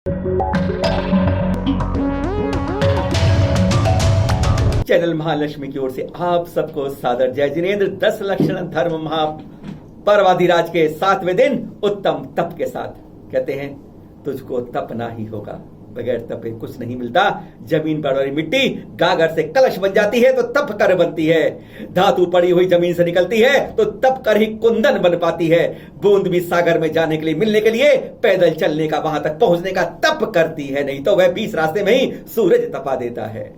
Channel Mahalakshmi की ओर से आप सबको सादर जय जिनेन्द्र। 10 लक्षण धर्म महापर्वाधिराज के 7वें दिन उत्तम तप के साथ कहते हैं तुझको तपना ही होगा, बगैर तपे कुछ नहीं मिलता। जमीन पर वाली मिट्टी गागर से कलश बन जाती है तो तप कर बनती है, धातु पड़ी हुई जमीन से निकलती है तो तप कर ही कुंदन बन पाती है। बूंद भी सागर में जाने के लिए मिलने के लिए पैदल चलने का, वहां तक पहुंचने का तप करती है, नहीं तो वह 20 रास्ते में ही सूरज तपा देता है।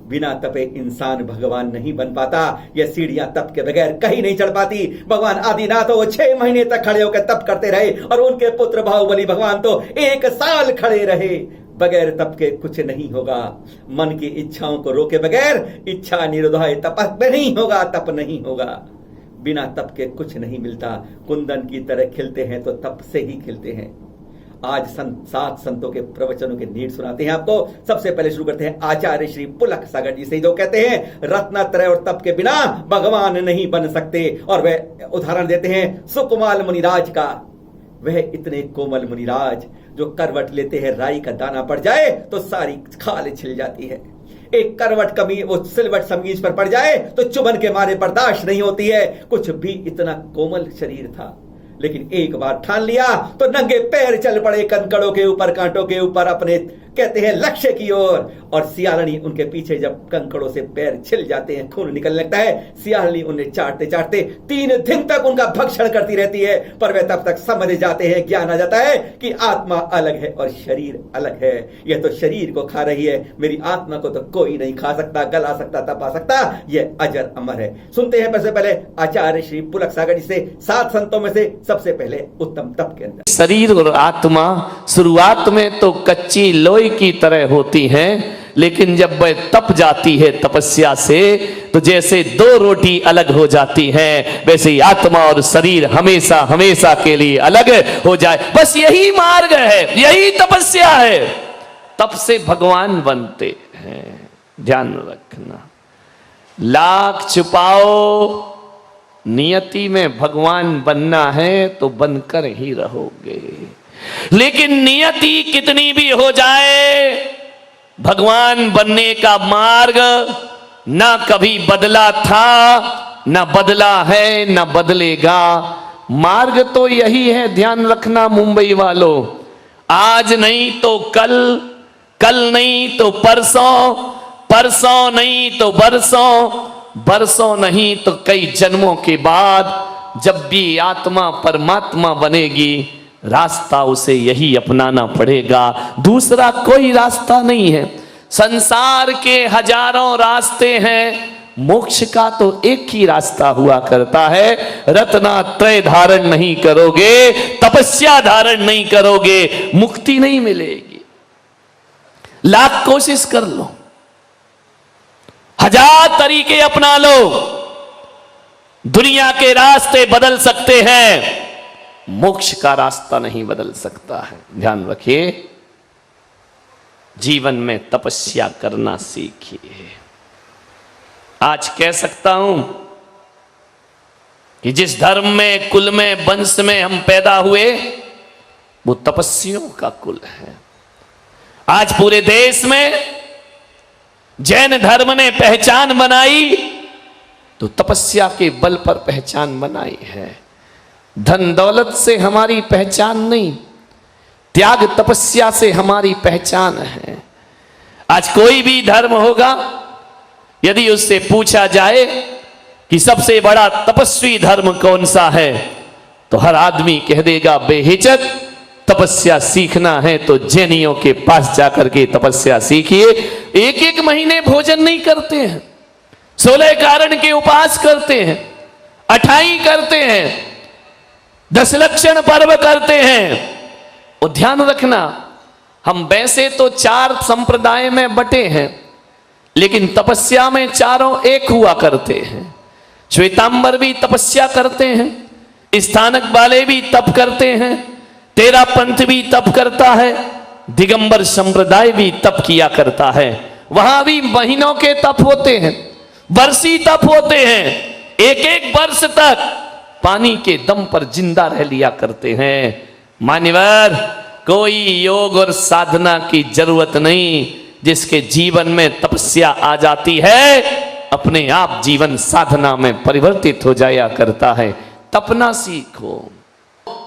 बिना तपे इंसान भगवान नहीं बन पाता। यह सीढ़ियां तप के बगैर कहीं नहीं चढ़ पाती। भगवान आदिनाथ वो 6 महीने तक खड़े होकर तप करते रहे और उनके पुत्र बाहुबली भगवान तो 1 साल खड़े रहे। बगैर तप के कुछ नहीं होगा। मन की इच्छाओं को रोके बगैर इच्छा निरोधाय तप नहीं होगा, तप नहीं होगा। बिना तप के कुछ नहीं मिलता। कुंदन की तरह खिलते हैं तो तप से ही खिलते हैं। आज 7 संतों के प्रवचनों के नीड सुनाते हैं आपको। सबसे पहले शुरू करते हैं आचार्य श्री पुलक सागर जी से, जो कहते हैं रत्नत्रय और तप के बिना भगवान नहीं बन सकते। और वह उदाहरण देते हैं सुकुमाल मुनिराज का। वह इतने कोमल मुनिराज जो करवट लेते हैं, राई का दाना पड़ जाए तो सारी खाल छिल जाती है। एक करवट कमी वो सिलवट समीज पर पड़ जाए तो चुभन के मारे बर्दाश्त नहीं होती है। कुछ भी इतना कोमल शरीर था, लेकिन एक बार ठान लिया तो नंगे पैर चल पड़े कंकड़ों के ऊपर, कांटों के ऊपर, अपने कहते हैं लक्ष्य की ओर। और सियालनी उनके पीछे जब कंकड़ों से पैर छिल जाते हैं, खून निकलने लगता है, सियालनी उन्हें चाटते चाटते 3 दिन तक उनका भक्षण करती रहती है। पर वे तब तक समझ जाते हैं, ज्ञान आ जाता है कि आत्मा अलग है और शरीर अलग है। यह तो शरीर को खा रही है, मेरी आत्मा को तो कोई नहीं खा सकता, गला सकता, तपा सकता। यह अजर अमर है। सुनते हैं सबसे पहले आचार्य श्री पुलक सागर जी से, 7 संतों में से सबसे पहले उत्तम तप के अंदर। शरीर और आत्मा शुरुआत में तो कच्ची लोई की तरह होती हैं, लेकिन जब वह तप जाती है तपस्या से तो जैसे 2 रोटी अलग हो जाती हैं, वैसे ही आत्मा और शरीर हमेशा हमेशा के लिए अलग हो जाए। बस यही मार्ग है, यही तपस्या है। तप से भगवान बनते हैं, ध्यान रखना। लाख छुपाओ, नियति में भगवान बनना है तो बनकर ही रहोगे। लेकिन नियति कितनी भी हो जाए, भगवान बनने का मार्ग ना कभी बदला था, ना बदला है, ना बदलेगा। मार्ग तो यही है, ध्यान रखना मुंबई वालों। आज नहीं तो कल, कल नहीं तो परसों, परसों नहीं तो बरसों, बरसों नहीं तो कई जन्मों के बाद जब भी आत्मा परमात्मा बनेगी, रास्ता उसे यही अपनाना पड़ेगा। दूसरा कोई रास्ता नहीं है। संसार के हजारों रास्ते हैं, मोक्ष का तो एक ही रास्ता हुआ करता है। रत्नत्रय धारण नहीं करोगे, तपस्या धारण नहीं करोगे, मुक्ति नहीं मिलेगी। लाख कोशिश कर लो, 1000 तरीके अपना लो, दुनिया के रास्ते बदल सकते हैं, मोक्ष का रास्ता नहीं बदल सकता है। ध्यान रखिए, जीवन में तपस्या करना सीखिए। आज कह सकता हूं कि जिस धर्म में, कुल में, वंश में हम पैदा हुए वो तपस्वियों का कुल है। आज पूरे देश में जैन धर्म ने पहचान बनाई तो तपस्या के बल पर पहचान बनाई है। धन दौलत से हमारी पहचान नहीं, त्याग तपस्या से हमारी पहचान है। आज कोई भी धर्म होगा, यदि उससे पूछा जाए कि सबसे बड़ा तपस्वी धर्म कौन सा है, तो हर आदमी कह देगा बेहिचक तपस्या सीखना है तो जैनियों के पास जाकर के तपस्या सीखिए। 1-1 महीने भोजन नहीं करते हैं, 16 कारण के उपास करते हैं, 28 करते हैं, 10 लक्षण पर्व करते हैं। और ध्यान रखना, हम वैसे तो 4 संप्रदाय में बटे हैं, लेकिन तपस्या में चारों एक हुआ करते हैं। श्वेतांबर भी तपस्या करते हैं, स्थानक वाले भी तप करते हैं, तेरा पंथ भी तप करता है, दिगंबर संप्रदाय भी तप किया करता है। वहां भी महीनों के तप होते हैं, वर्षी तप होते हैं। 1-1 वर्ष तक पानी के दम पर जिंदा रह लिया करते हैं। मान्यवर, कोई योग और साधना की जरूरत नहीं। जिसके जीवन में तपस्या आ जाती है, अपने आप जीवन साधना में परिवर्तित हो जाया करता है। तपना सीखो।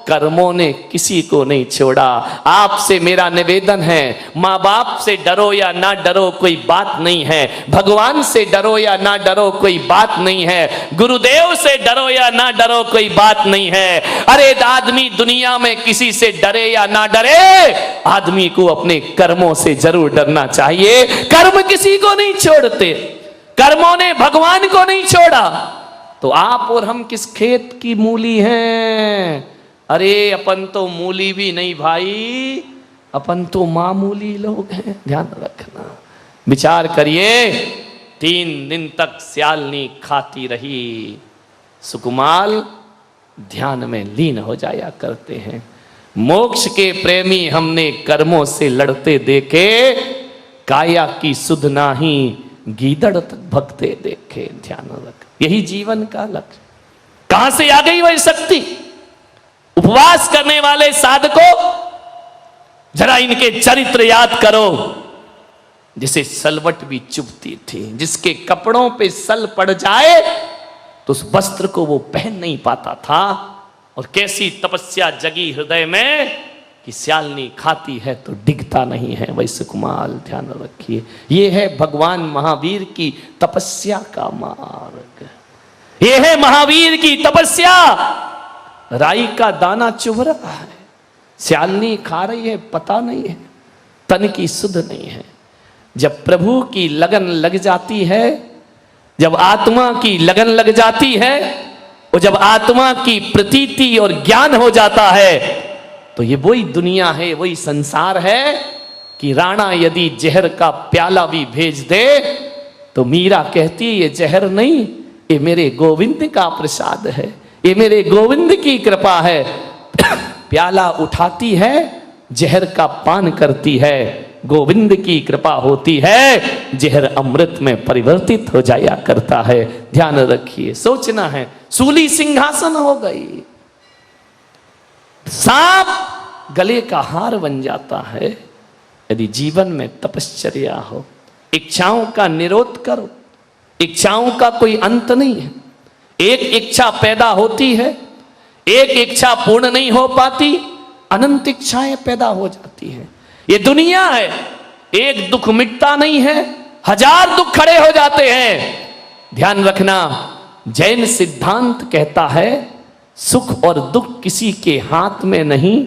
कर्मों ने किसी को नहीं छोड़ा। आपसे मेरा निवेदन है, माँ बाप से डरो या ना डरो कोई बात नहीं है, भगवान से डरो या ना डरो कोई बात नहीं है, गुरुदेव से डरो या ना डरो कोई बात नहीं है। अरे आदमी दुनिया में किसी से डरे या ना डरे, आदमी को अपने कर्मों से जरूर डरना चाहिए। कर्म किसी को नहीं छोड़ते, कर्मों ने भगवान को नहीं छोड़ा। तो आप और हम किस खेत की मूली हैं? अरे अपन तो मूली भी नहीं भाई, अपन तो मामूली लोग हैं। ध्यान रखना, विचार करिए। 3 दिन तक स्यालनी खाती रही, सुकुमाल ध्यान में लीन हो जाया करते हैं। मोक्ष के प्रेमी हमने कर्मों से लड़ते देखे, काया की सुध नाही गीदड़ तक भगते देखे। ध्यान रख, यही जीवन का लक्ष्य। कहां से आ गई वह शक्ति? उपवास करने वाले साधकों, जरा इनके चरित्र याद करो। जिसे सलवट भी चुभती थी, जिसके कपड़ों पे सल पड़ जाए तो उस वस्त्र को वो पहन नहीं पाता था। और कैसी तपस्या जगी हृदय में कि स्यालनी खाती है तो डिगता नहीं है। वैश्य कुमार ध्यान रखिए, ये है भगवान महावीर की तपस्या का मार्ग। ये है महावीर की तपस्या। राई का दाना चुभ रहा है, स्यालनी खा रही है, पता नहीं है, तन की सुध नहीं है। जब प्रभु की लगन लग जाती है, जब आत्मा की लगन लग जाती है, और जब आत्मा की प्रतीति और ज्ञान हो जाता है, तो ये वही दुनिया है, वही संसार है कि राणा यदि जहर का प्याला भी भेज दे तो मीरा कहती है ये जहर नहीं, ये मेरे गोविंद का प्रसाद है, ये मेरे गोविंद की कृपा है। प्याला उठाती है, जहर का पान करती है, गोविंद की कृपा होती है, जहर अमृत में परिवर्तित हो जाया करता है। ध्यान रखिए, सोचना है। सूली सिंहासन हो गई, सांप गले का हार बन जाता है। यदि जीवन में तपश्चर्या हो, इच्छाओं का निरोध करो। इच्छाओं का कोई अंत नहीं है। एक इच्छा पैदा होती है, एक इच्छा पूर्ण नहीं हो पाती, अनंत इच्छाएं पैदा हो जाती हैं। ये दुनिया है, एक दुख मिटता नहीं है, 1000 दुख खड़े हो जाते हैं। ध्यान रखना, जैन सिद्धांत कहता है सुख और दुख किसी के हाथ में नहीं,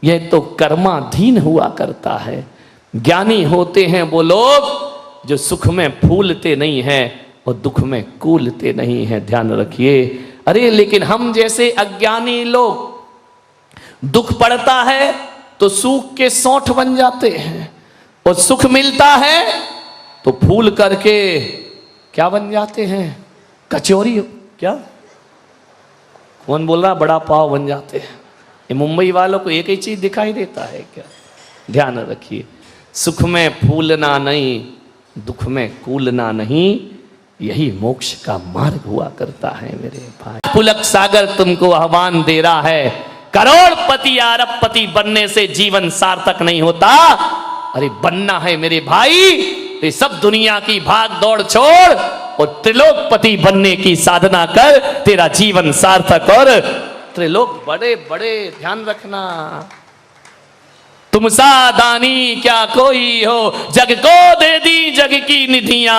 यह तो कर्माधीन हुआ करता है। ज्ञानी होते हैं वो लोग जो सुख में फूलते नहीं हैं और दुख में कूलते नहीं हैं। ध्यान रखिए। अरे लेकिन हम जैसे अज्ञानी लोग, दुख पड़ता है तो सूख के सौंठ बन जाते हैं, और सुख मिलता है तो फूल करके क्या बन जाते हैं? कचौरी। क्या कौन बोल रहा? बड़ा पाव बन जाते हैं। ये मुंबई वालों को एक ही चीज दिखाई देता है क्या? ध्यान रखिए, सुख में फूलना नहीं, दुख में कूलना नहीं, यही मोक्ष का मार्ग हुआ करता है मेरे भाई। पुलक सागर तुमको आह्वान दे रहा है, करोड़पति अरबपति बनने से जीवन सार्थक नहीं होता। अरे बनना है मेरे भाई, ये सब दुनिया की भाग दौड़ छोड़ और त्रिलोकपति बनने की साधना कर, तेरा जीवन सार्थक और त्रिलोक बड़े बड़े। ध्यान रखना, तुम सा दानी क्या कोई हो, जग को दे दी जग की निधियां।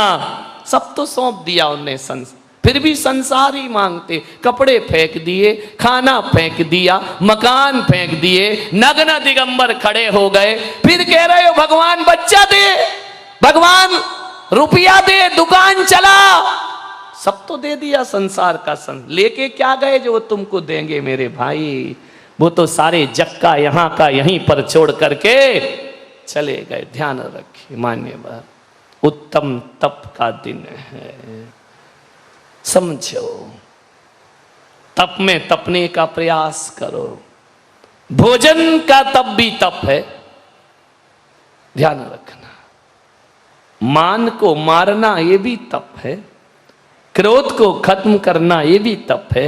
सब तो सौंप दिया उनने संसार, फिर भी संसार ही मांगते। कपड़े फेंक दिए, खाना फेंक दिया, मकान फेंक दिए, नग्न दिगंबर खड़े हो गए, फिर कह रहे हो भगवान बच्चा दे, भगवान रुपया दे, दुकान चला। सब तो दे दिया संसार का लेके क्या गए जो तुमको देंगे मेरे भाई? वो तो सारे जग का यहां का यहीं पर छोड़ करके चले गए। ध्यान रखिए मान्यवर, उत्तम तप का दिन है, समझो। तप में तपने का प्रयास करो। भोजन का तप भी तप है, ध्यान रखना। मान को मारना ये भी तप है, क्रोध को खत्म करना ये भी तप है।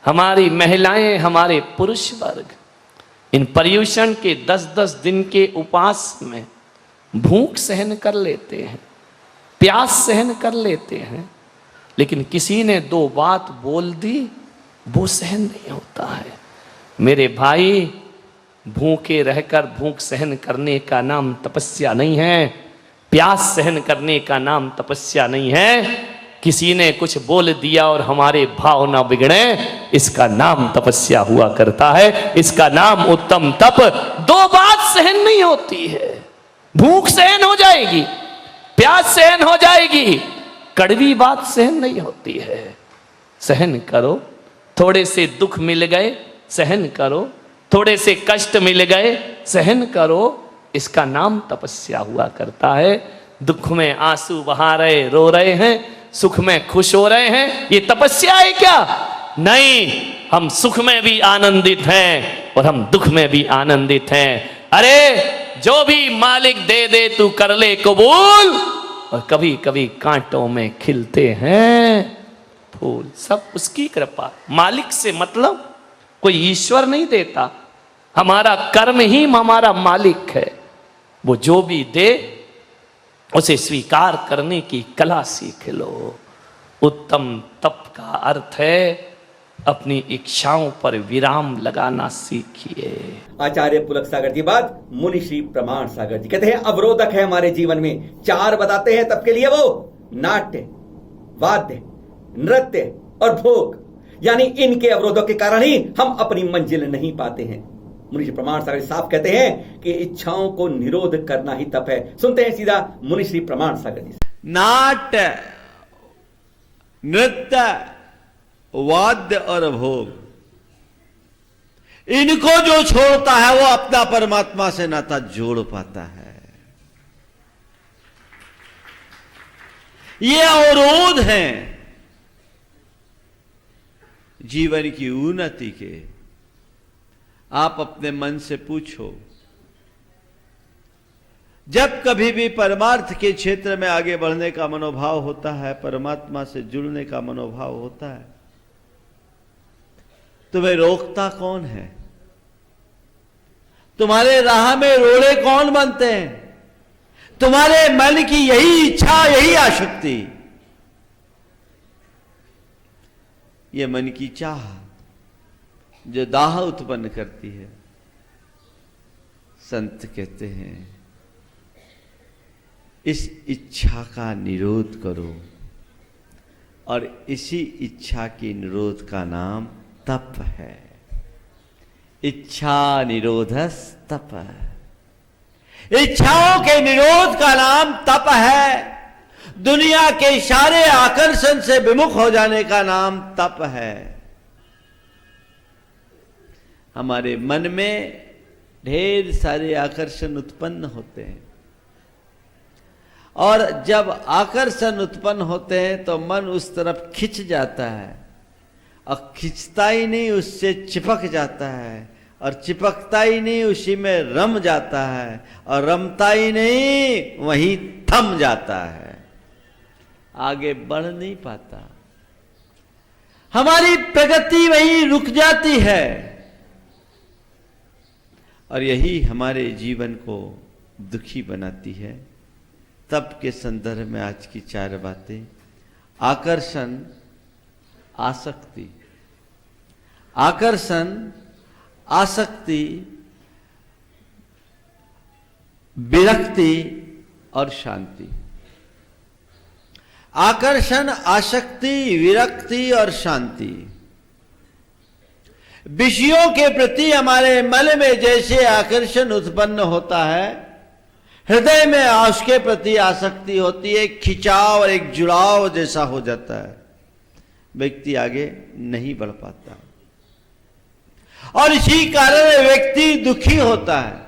हमारी महिलाएं, हमारे पुरुष वर्ग इन पर्युषण के 10-10 दिन के उपवास में भूख सहन कर लेते हैं, प्यास सहन कर लेते हैं, लेकिन किसी ने 2 बात बोल दी, वो सहन नहीं होता है। मेरे भाई, भूखे रहकर भूख सहन करने का नाम तपस्या नहीं है, प्यास सहन करने का नाम तपस्या नहीं है। किसी ने कुछ बोल दिया और हमारे भाव ना बिगड़े, इसका नाम तपस्या हुआ करता है, इसका नाम उत्तम तप। 2 बात सहन नहीं होती है, भूख सहन हो जाएगी, प्यास सहन हो जाएगी, कड़वी बात सहन नहीं होती है। सहन करो, थोड़े से दुख मिल गए सहन करो, थोड़े से कष्ट मिल गए सहन करो, इसका नाम तपस्या हुआ करता है। दुख में आंसू बहा रहे, रो रहे हैं, सुख में खुश हो रहे हैं, ये तपस्या है क्या? नहीं, हम सुख में भी आनंदित हैं और हम दुख में भी आनंदित हैं। अरे जो भी मालिक दे दे तू कर ले कबूल, और कभी कभी कांटों में खिलते हैं फूल, सब उसकी कृपा। मालिक से मतलब कोई ईश्वर नहीं देता, हमारा कर्म ही हमारा मालिक है। वो जो भी दे उसे स्वीकार करने की कला सीख लो। उत्तम तप का अर्थ है अपनी इच्छाओं पर विराम लगाना सीखिए। आचार्य पुलक सागर जी बात मुनि श्री प्रमाण सागर जी कहते हैं अवरोधक है हमारे जीवन में 4 बताते हैं तब के लिए, वो नाट्य, वाद्य, नृत्य और भोग, यानी इनके अवरोधों के कारण ही हम अपनी मंजिल नहीं पाते हैं। मुनि श्री प्रमाण सागर साफ कहते हैं कि इच्छाओं को निरोध करना ही तप है। सुनते हैं सीधा मुनि श्री प्रमाण सागर जी। नाट्य, नृत्य, वाद्य और भोग, इनको जो छोड़ता है वो अपना परमात्मा से नाता जोड़ पाता है। ये अवरोध हैं जीवन की उन्नति के। आप अपने मन से पूछो, जब कभी भी परमार्थ के क्षेत्र में आगे बढ़ने का मनोभाव होता है, परमात्मा से जुड़ने का मनोभाव होता है, तुम्हें रोकता कौन है? तुम्हारे राह में रोड़े कौन बनते हैं? तुम्हारे मन की यही इच्छा, यही आसक्ति, ये मन की चाह जो दाह उत्पन्न करती है। संत कहते हैं इस इच्छा का निरोध करो, और इसी इच्छा की निरोध का नाम तप है। इच्छा निरोधस तप। इच्छाओं के निरोध का नाम तप है। दुनिया के सारे आकर्षण से विमुख हो जाने का नाम तप है। हमारे मन में ढेर सारे आकर्षण उत्पन्न होते हैं, और जब आकर्षण उत्पन्न होते हैं तो मन उस तरफ खिंच जाता है, और खिंचता ही नहीं उससे चिपक जाता है, और चिपकता ही नहीं उसी में रम जाता है, और रमता ही नहीं वहीं थम जाता है, आगे बढ़ नहीं पाता। हमारी प्रगति वहीं रुक जाती है, और यही हमारे जीवन को दुखी बनाती है। तप के संदर्भ में आज की 4 बातें। आकर्षण, आसक्ति, आकर्षण, आसक्ति, विरक्ति और शांति। आकर्षण, आसक्ति, विरक्ति और शांति। विषयों के प्रति हमारे मन में जैसे आकर्षण उत्पन्न होता है, हृदय में उसके प्रति आसक्ति होती है, खिंचाव और एक जुड़ाव जैसा हो जाता है, व्यक्ति आगे नहीं बढ़ पाता, और इसी कारण व्यक्ति दुखी होता है।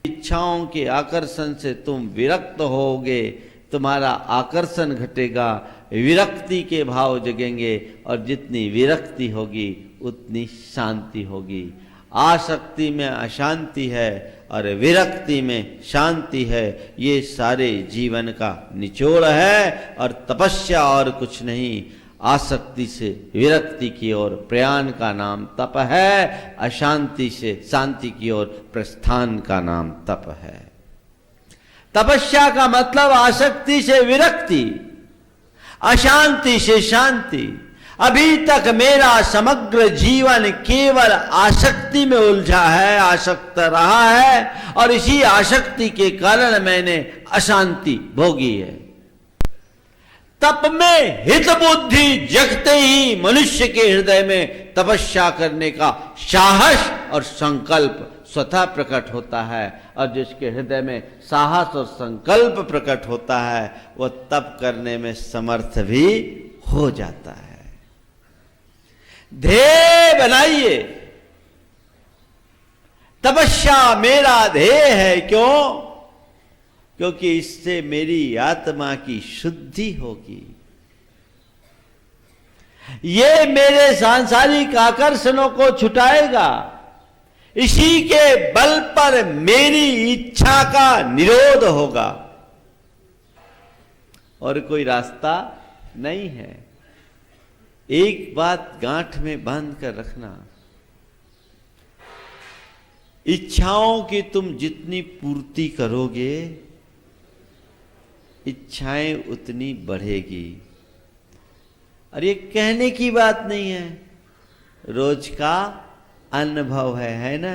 इच्छाओं के आकर्षण से तुम विरक्त होगे, तुम्हारा आकर्षण घटेगा, विरक्ति के भाव जगेंगे, और जितनी विरक्ति होगी उतनी शांति होगी। आसक्ति में अशांति है और विरक्ति में शांति है। ये सारे जीवन का निचोड़ है, और तपस्या और कुछ नहीं। आसक्ति से विरक्ति की ओर प्रयाण का नाम तप है, अशांति से शांति की ओर प्रस्थान का नाम तप है। तपस्या का मतलब आसक्ति से विरक्ति, अशांति से शांति। अभी तक मेरा समग्र जीवन केवल आसक्ति में उलझा है, आसक्त रहा है, और इसी आसक्ति के कारण मैंने अशांति भोगी है। तप में हित बुद्धि जगते ही मनुष्य के हृदय में तपस्या करने का साहस और संकल्प स्वतः प्रकट होता है, और जिसके हृदय में साहस और संकल्प प्रकट होता है वह तप करने में समर्थ भी हो जाता है। ध्येय बनाइए, तपस्या मेरा ध्येय है। क्यों? क्योंकि इससे मेरी आत्मा की शुद्धि होगी, ये मेरे सांसारिक आकर्षणों को छुटाएगा, इसी के बल पर मेरी इच्छा का निरोध होगा, और कोई रास्ता नहीं है। एक बात गांठ में बांध कर रखना, इच्छाओं की तुम जितनी पूर्ति करोगे इच्छाएं उतनी बढ़ेगी। और ये कहने की बात नहीं है, रोज का अनुभव है ना।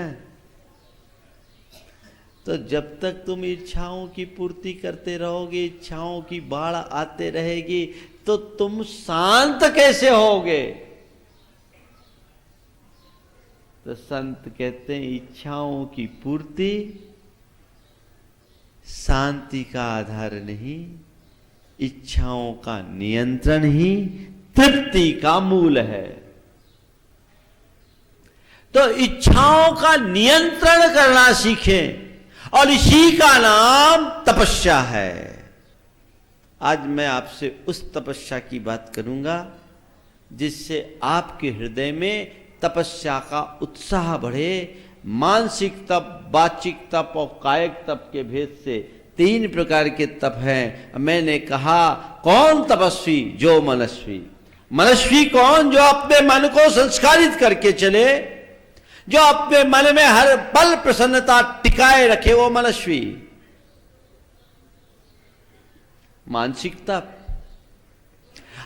तो जब तक तुम इच्छाओं की पूर्ति करते रहोगे, इच्छाओं की बाढ़ आते रहेगी, तो तुम शांत कैसे होगे? तो संत कहते हैं इच्छाओं की पूर्ति शांति का आधार नहीं, इच्छाओं का नियंत्रण ही तृप्ति का मूल है। तो इच्छाओं का नियंत्रण करना सीखें, और इसी का नाम तपस्या है। आज मैं आपसे उस तपस्या की बात करूंगा जिससे आपके हृदय में तपस्या का उत्साह बढ़े। मानसिक तप, वाचिक तप और कायिक तप के भेद से 3 प्रकार के तप हैं। मैंने कहा कौन तपस्वी? जो मनस्वी। मनस्वी कौन? जो अपने मन को संस्कारित करके चले, जो अपने मन में हर पल प्रसन्नता टिकाए रखे, वो मनस्वी। मानसिक तप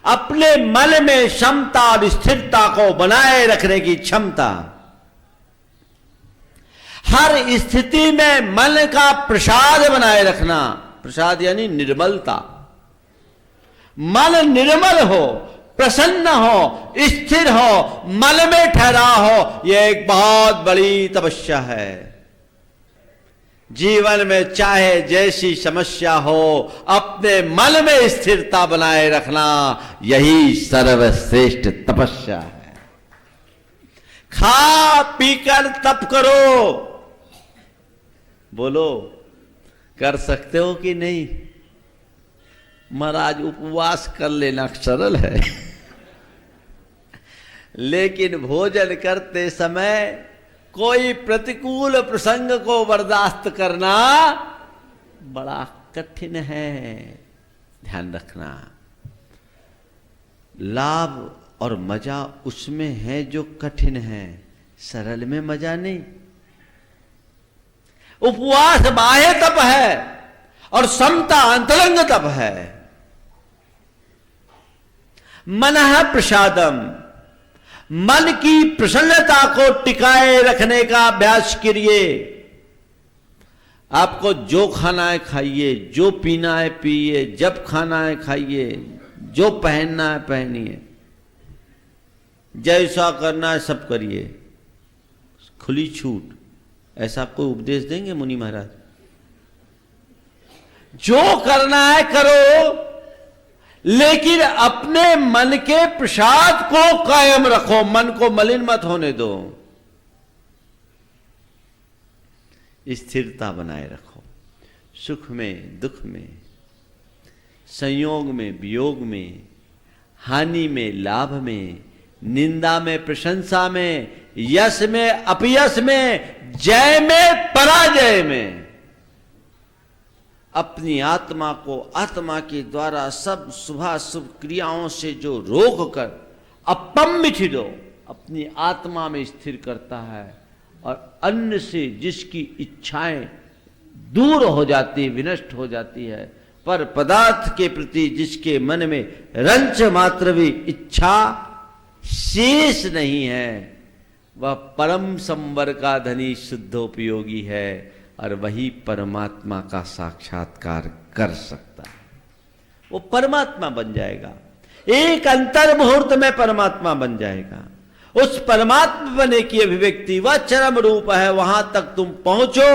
अपने मन में क्षमता और स्थिरता को बनाए रखने की क्षमता, हर स्थिति में मन का प्रसाद बनाए रखना। प्रसाद यानी निर्मलता। मन निर्मल हो, प्रसन्न हो, स्थिर हो, मन में ठहरा हो, यह एक बहुत बड़ी तपस्या है। जीवन में चाहे जैसी समस्या हो, अपने मन में स्थिरता बनाए रखना, यही सर्वश्रेष्ठ तपस्या है। खा पीकर तप करो। बोलो, कर सकते हो कि नहीं? महाराज उपवास कर लेना सरल है लेकिन भोजन करते समय कोई प्रतिकूल प्रसंग को बर्दाश्त करना बड़ा कठिन है। ध्यान रखना, लाभ और मजा उसमें है जो कठिन है, सरल में मजा नहीं। उपवास बाह्य तप है और समता अंतरंग तप है। मनः प्रसादम, मन की प्रसन्नता को टिकाए रखने का अभ्यास करिए। आपको जो खाना है खाइए, जो पीना है पिए, जब खाना है खाइए, जो पहनना है पहनिए, जैसा करना है सब करिए, खुली छूट। ऐसा कोई उपदेश देंगे मुनि महाराज? जो करना है करो, लेकिन अपने मन के प्रसाद को कायम रखो, मन को मलिन मत होने दो। स्थिरता बनाए रखो, सुख में दुख में, संयोग में वियोग में, हानि में लाभ में, निंदा में प्रशंसा में, यश में अपयश में, जय में पराजय में अपनी आत्मा को आत्मा के द्वारा सब शुभाशुभ क्रियाओं से जो रोक कर अपम्मिथितो अपनी आत्मा में स्थिर करता है और अन्य से जिसकी इच्छाएं दूर हो जाती, विनष्ट हो जाती है, पर पदार्थ के प्रति जिसके मन में रंच मात्र भी इच्छा शेष नहीं है, वह परम संवर का धनी शुद्धोपयोगी है और वही परमात्मा का साक्षात्कार कर सकता है। वो परमात्मा बन जाएगा, एक अंतर मुहूर्त में परमात्मा बन जाएगा। उस परमात्मा बने की अभिव्यक्ति वह चरम रूप है, वहां तक तुम पहुंचो,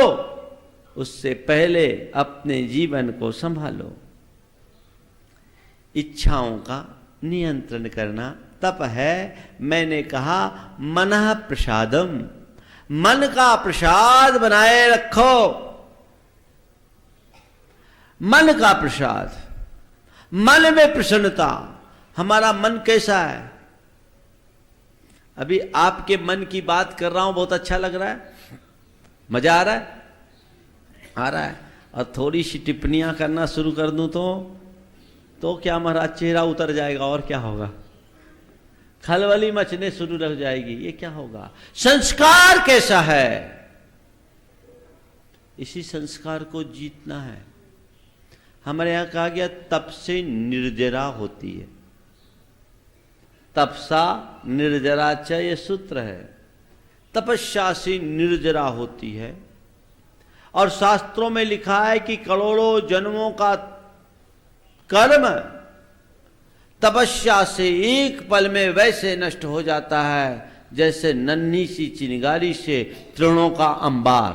उससे पहले अपने जीवन को संभालो। इच्छाओं का नियंत्रण करना तप है। मैंने कहा मनः प्रसादम, मन का प्रसाद बनाए रखो। मन का प्रसाद, मन में प्रसन्नता। हमारा मन कैसा है? अभी आपके मन की बात कर रहा हूं, बहुत अच्छा लग रहा है, मजा आ रहा है, आ रहा है। और थोड़ी सी टिप्पणियां करना शुरू कर दूं तो क्या महाराज चेहरा उतर जाएगा और क्या होगा, खलबली मचने शुरू रह जाएगी, ये क्या होगा। संस्कार कैसा है, इसी संस्कार को जीतना है। हमारे यहां कहा गया तप से निर्जरा होती है, तपसा निर्जरा च, ये सूत्र है। तपस्या से निर्जरा होती है। और शास्त्रों में लिखा है कि करोड़ों जन्मों का कर्म तपस्या से एक पल में वैसे नष्ट हो जाता है जैसे नन्ही सी चिंगारी से तृणों का अंबार।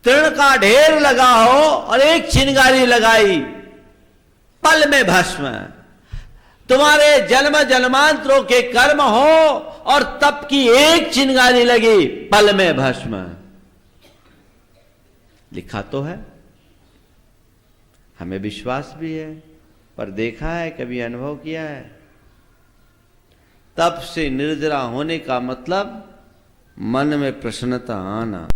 तृण का ढेर लगा हो और एक चिंगारी लगाई, पल में भस्म। तुम्हारे जन्म जन्मांतरों के कर्म हो और तप की एक चिंगारी लगी, पल में भस्म। लिखा तो है, हमें विश्वास भी है, पर देखा है, कभी अनुभव किया है? तप से निर्जरा होने का मतलब मन में प्रसन्नता आना।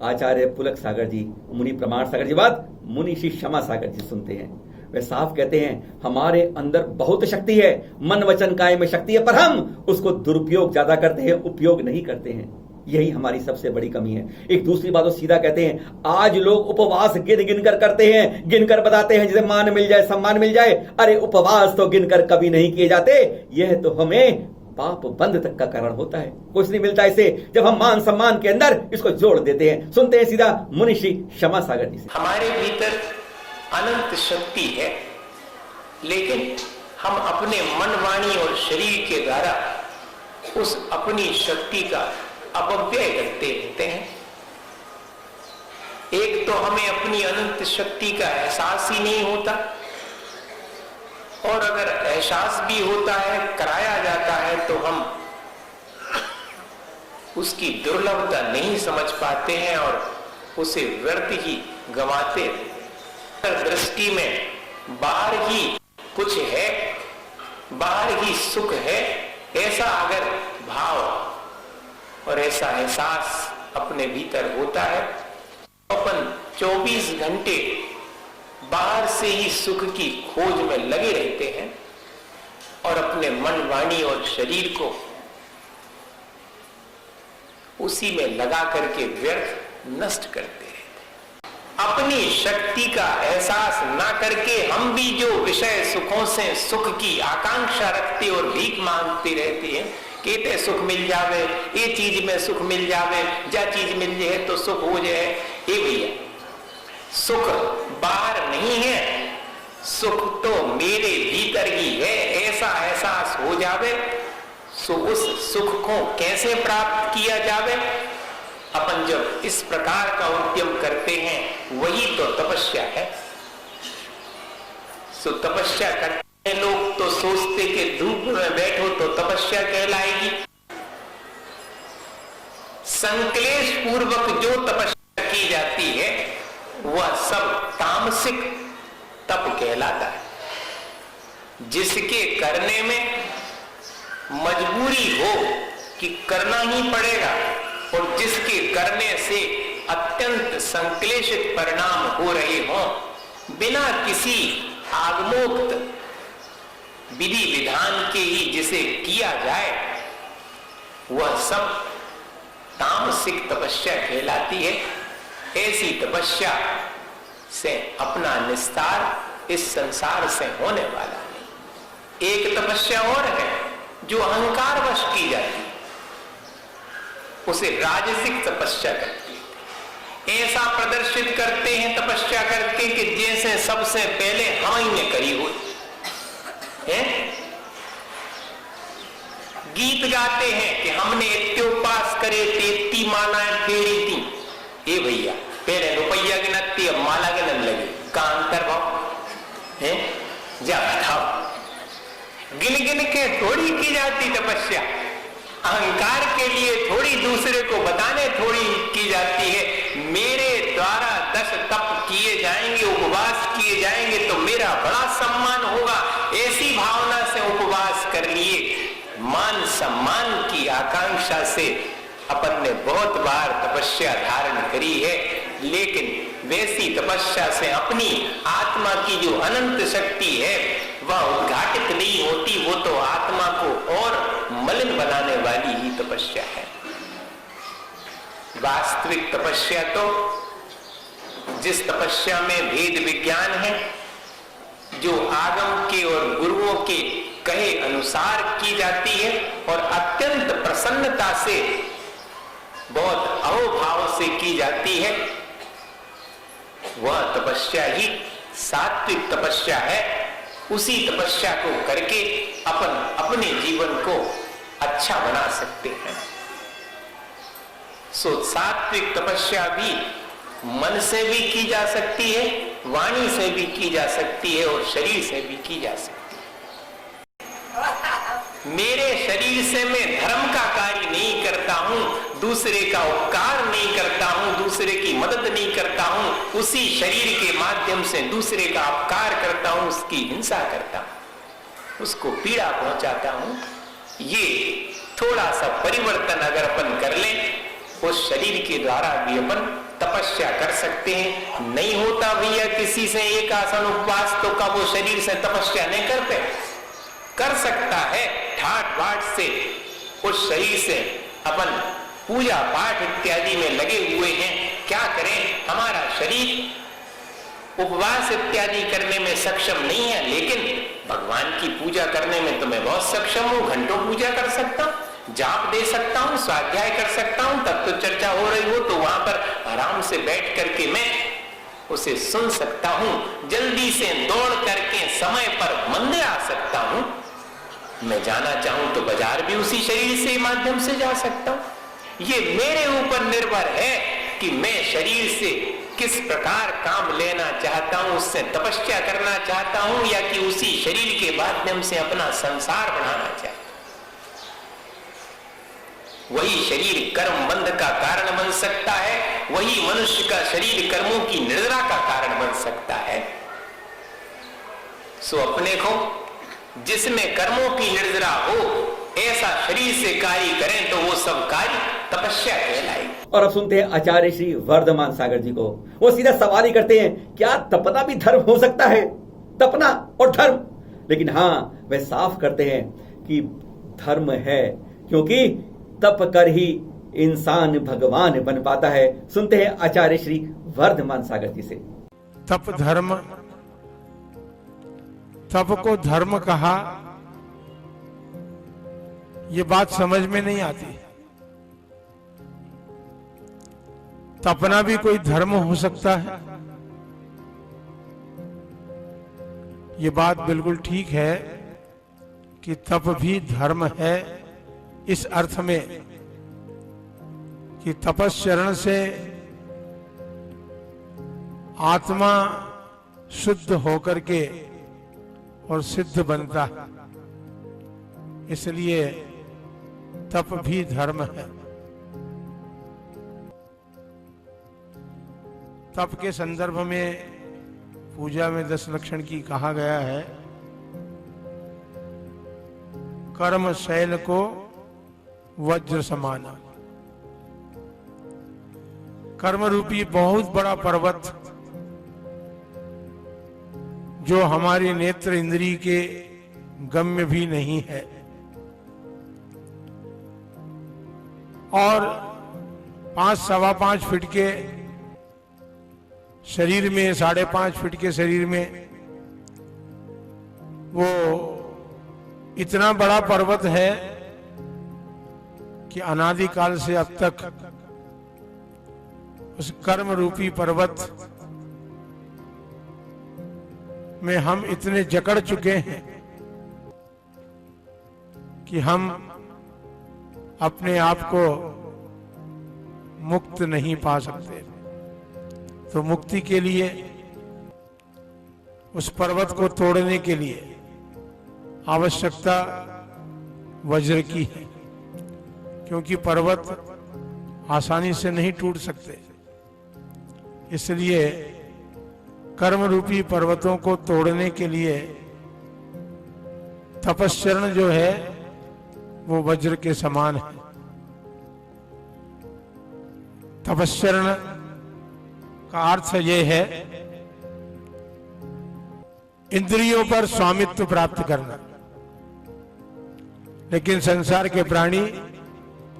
आचार्य पुलक सागर जी, मुनि प्रमाण सागर जी बात मुनि श्री क्षमा सागर जी सुनते हैं। वे साफ कहते हैं हमारे अंदर बहुत शक्ति है, मन वचन काय में शक्ति है, पर हम उसको दुरुपयोग ज्यादा करते हैं, उपयोग नहीं करते हैं। यही हमारी सबसे बड़ी कमी है। एक दूसरी बात तो सीधा कहते हैं, आज लोग उपवास गिन गिन कर करते हैं, गिनकर बताते हैं जिसे मान मिल जाए, सम्मान मिल जाए। अरे उपवास तो गिनकर कभी नहीं किए जाते, यह तो हमें पाप बंद तक का कारण होता है। कुछ नहीं मिलता इसे जब हम मान सम्मान के अंदर इसको जोड़ देते हैं। सुनते हैं सीधा मुनिषी क्षमा सागर जी से। हमारे भीतर अनंत शक्ति है, लेकिन हम अपने मन, वाणी और शरीर के द्वारा उस अपनी शक्ति का अपव्यय करते रहते हैं। एक तो हमें अपनी अनंत शक्ति का एहसास ही नहीं होता, और अगर एहसास भी होता है, कराया जाता है, तो हम उसकी दुर्लभता नहीं समझ पाते हैं और उसे व्यर्थ ही गंवाते। दृष्टि में बाहर ही कुछ है, बाहर ही सुख है, ऐसा अगर भाव और ऐसा एहसास अपने भीतर होता है, अपन 24 घंटे बाहर से ही सुख की खोज में लगे रहते हैं और अपने मन, वाणी और शरीर को उसी में लगा करके व्यर्थ नष्ट करते हैं। अपनी शक्ति का एहसास ना करके हम भी जो विषय सुखों से सुख की आकांक्षा रखते और भीख मांगते रहते हैं, कहते सुख मिल जावे, ये चीज में सुख मिल जावे, जा चीज मिल जाए तो सुख हो जाए। ये भैया, सुख बाहर नहीं है, सुख तो मेरे भीतर ही है, ऐसा एहसास हो जावे। सो उस सुख को कैसे प्राप्त किया जावे? अपन जब इस प्रकार का उद्यम करते हैं, वही तो तपस्या है। सो तपस्या करते हैं लोग तो सोचते कि धूप में बैठो तो तपस्या कहलाएगी। संक्लेश पूर्वक जो तपस्या की जाती है वह सब तामसिक तप कहलाता है। जिसके करने में मजबूरी हो कि करना ही पड़ेगा, और जिसके करने से अत्यंत संक्लेशित परिणाम हो रहे हों, बिना किसी आगमोक्त विधि विधान के ही जिसे किया जाए, वह सब तामसिक तपस्या कहलाती है। ऐसी तपस्या से अपना निस्तार इस संसार से होने वाला नहीं। एक तपस्या और है जो अहंकार वश की जाती है, उसे राजसिक तपस्या करती है। ऐसा प्रदर्शित करते हैं तपस्या करके कि जैसे सबसे पहले हम ही ने करी हुई है। गीत गाते हैं कि हमने इत्योपास करे तेती मालाएं फेरी थी। ए भैया, पहले रुपया गिनती, अब माला गिनन लगी, का अंतर भाव है? जा बताओ। गिन गिन के थोड़ी की जाती तपस्या, अहंकार के लिए थोड़ी, दूसरे को बताने थोड़ी की जाती है। मेरे द्वारा 10 तप किए जाएंगे, उपवास किए जाएंगे तो मेरा बड़ा सम्मान होगा, ऐसी भावना से उपवास कर लिए। मान सम्मान की आकांक्षा से अपन ने बहुत बार तपस्या धारण करी है, लेकिन वैसी तपस्या से अपनी आत्मा की जो अनंत शक्ति है वह उद्घाटित नहीं होती। वो तो आत्मा को और मलिन बनाने वाली ही तपस्या है। वास्तविक तपस्या तो जिस तपस्या में भेद विज्ञान है, जो आगम के और गुरुओं के कहे अनुसार की जाती है और अत्यंत प्रसन्नता से, बहुत अहोभाव से की जाती है, वह तपस्या ही सात्विक तपस्या है। उसी तपस्या को करके अपन अपने जीवन को अच्छा बना सकते हैं। सो सात्विक तपस्या भी मन से भी की जा सकती है, वाणी से भी की जा सकती है और शरीर से भी की जा सकती है। मेरे शरीर से मैं धर्म का कार्य नहीं करता हूं, दूसरे का उपकार नहीं करता हूं, दूसरे की मदद नहीं करता हूं, उसी शरीर के माध्यम से दूसरे का अपकार करता हूं, उसकी हिंसा करता हूं, उसको पीड़ा पहुंचाता हूं। ये थोड़ा सा परिवर्तन अगर अपन कर लें, उस शरीर के द्वारा भी अपन तपस्या कर सकते हैं। नहीं होता भैया किसी से एक आसन उपवास, तो का वो शरीर से तपस्या नहीं करते? कर सकता है, ठाट बाट से उस शरीर से अपन पूजा पाठ इत्यादि में लगे हुए हैं। क्या करें, हमारा शरीर उपवास इत्यादि करने में सक्षम नहीं है, लेकिन भगवान की पूजा करने में तो मैं बहुत सक्षम हूं। घंटों पूजा कर सकता हूं, जाप दे सकता हूं, स्वाध्याय कर सकता हूं। तब तो चर्चा हो रही हो तो वहां पर आराम से बैठ करके मैं उसे सुन सकता हूं। जल्दी से दौड़ करके समय पर मंदिर आ सकता हूं। मैं जाना चाहूं तो बाजार भी उसी शरीर से माध्यम से जा सकता हूं। ये मेरे ऊपर निर्भर है कि मैं शरीर से किस प्रकार काम लेना चाहता हूं, उससे तपस्या करना चाहता हूं, या कि उसी शरीर के माध्यम से अपना संसार बढ़ाना चाहता हूं। वही शरीर कर्म बंध का कारण बन सकता है, वही मनुष्य का शरीर कर्मों की निर्जरा का कारण बन सकता है। सो अपने को जिसमें कर्मों की निर्जरा हो ऐसा शरीर से कार्य करें तो वो सब कार्य तपस्या कहलाएगी। और अब सुनते हैं आचार्य श्री वर्धमान सागर जी को। वो सीधा सवाल ही करते हैं, क्या तपना भी धर्म हो सकता है? तपना और धर्म? लेकिन हाँ, वे साफ करते हैं कि धर्म है, क्योंकि तप कर ही इंसान भगवान बन पाता है। सुनते हैं आचार्य श्री वर्धमान सागर जी से। तप धर्म, तप को धर्म कहा, ये बात समझ में नहीं आती। तपना भी कोई धर्म हो सकता है, ये बात बिल्कुल ठीक है कि तप भी धर्म है, इस अर्थ में कि तपश्चरण से आत्मा शुद्ध होकर के और सिद्ध बनता है, इसलिए तप भी धर्म है। तप के संदर्भ में पूजा में 10 लक्षण की कहा गया है, कर्म शैल को वज्र समाना। कर्म रूपी बहुत बड़ा पर्वत जो हमारी नेत्र इंद्री के गम्य भी नहीं है, और 5-5.25 फीट के शरीर में, 5.5 फीट के शरीर में वो इतना बड़ा पर्वत है कि अनादिकाल से अब तक उस कर्म रूपी पर्वत में हम इतने जकड़ चुके हैं कि हम अपने आप को मुक्त नहीं पा सकते। तो मुक्ति के लिए, उस पर्वत को तोड़ने के लिए आवश्यकता वज्र की है, क्योंकि पर्वत आसानी से नहीं टूट सकते। इसलिए कर्म रूपी पर्वतों को तोड़ने के लिए तपश्चरण जो है वो वज्र के समान है। तपश्चरण का अर्थ ये है इंद्रियों पर स्वामित्व प्राप्त करना। लेकिन संसार के प्राणी